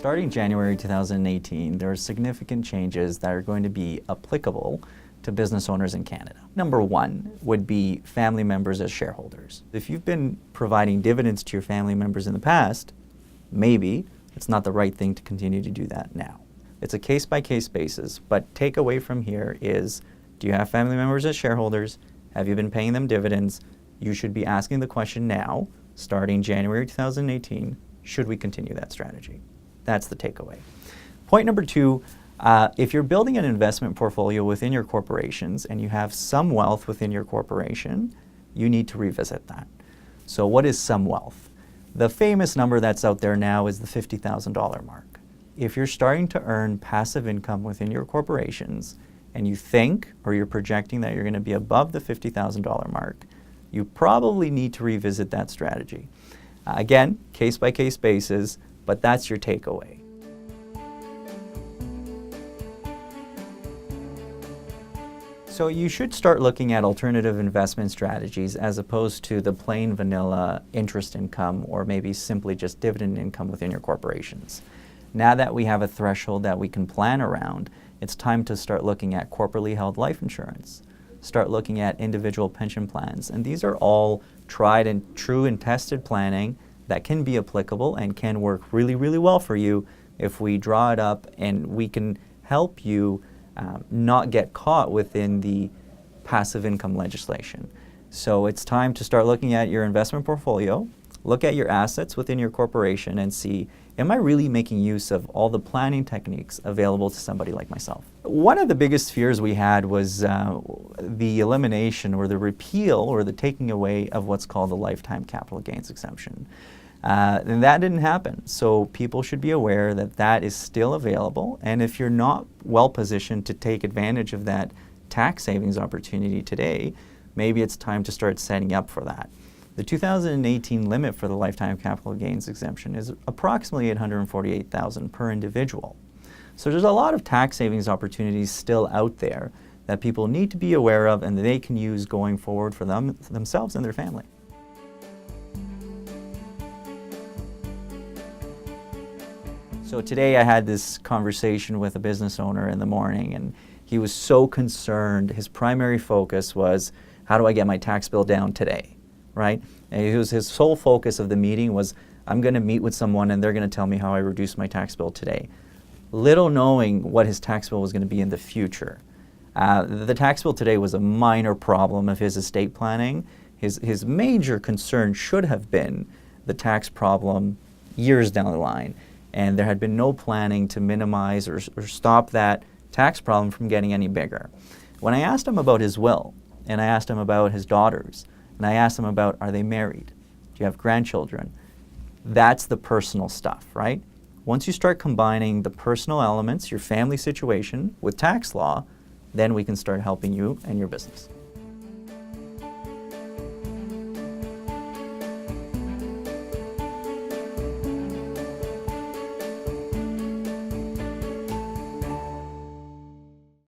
Starting January 2018, there are significant changes that are going to be applicable to business owners in Canada. Number one would be family members as shareholders. If you've been providing dividends to your family members in the past, maybe it's not the right thing to continue to do that now. It's a case-by-case basis, but takeaway from here is, do you have family members as shareholders? Have you been paying them dividends? You should be asking the question now, starting January 2018, should we continue that strategy? That's the takeaway. Point number two, if you're building an investment portfolio within your corporations and you have some wealth within your corporation, you need to revisit that. So what is some wealth? The famous number that's out there now is the $50,000 mark. If you're starting to earn passive income within your corporations and you think or you're projecting that you're going to be above the $50,000 mark, you probably need to revisit that strategy. Again, case-by-case basis, but that's your takeaway. So you should start looking at alternative investment strategies as opposed to the plain vanilla interest income or maybe simply just dividend income within your corporations. Now that we have a threshold that we can plan around, it's time to start looking at corporately held life insurance. Start looking at individual pension plans. And these are all tried and true and tested planning that can be applicable and can work really, really well for you if we draw it up and we can help you not get caught within the passive income legislation. So it's time to start looking at your investment portfolio, look at your assets within your corporation and see, am I really making use of all the planning techniques available to somebody like myself? One of the biggest fears we had was the elimination or the repeal or the taking away of what's called the lifetime capital gains exemption. And that didn't happen. So people should be aware that that is still available. And if you're not well positioned to take advantage of that tax savings opportunity today, maybe it's time to start setting up for that. The 2018 limit for the lifetime capital gains exemption is approximately $848,000 per individual. So there's a lot of tax savings opportunities still out there that people need to be aware of and that they can use going forward for themselves and their family. So today I had this conversation with a business owner in the morning and he was so concerned. His primary focus was, how do I get my tax bill down today? Right? And his sole focus of the meeting was, I'm going to meet with someone and they're going to tell me how I reduce my tax bill today. Little knowing what his tax bill was going to be in the future. The tax bill today was a minor problem of his estate planning. His major concern should have been the tax problem years down the line. And there had been no planning to minimize or stop that tax problem from getting any bigger. When I asked him about his will, and I asked him about his daughters, and I asked him about, are they married? Do you have grandchildren? That's the personal stuff, right? Once you start combining the personal elements, your family situation, with tax law, then we can start helping you and your business.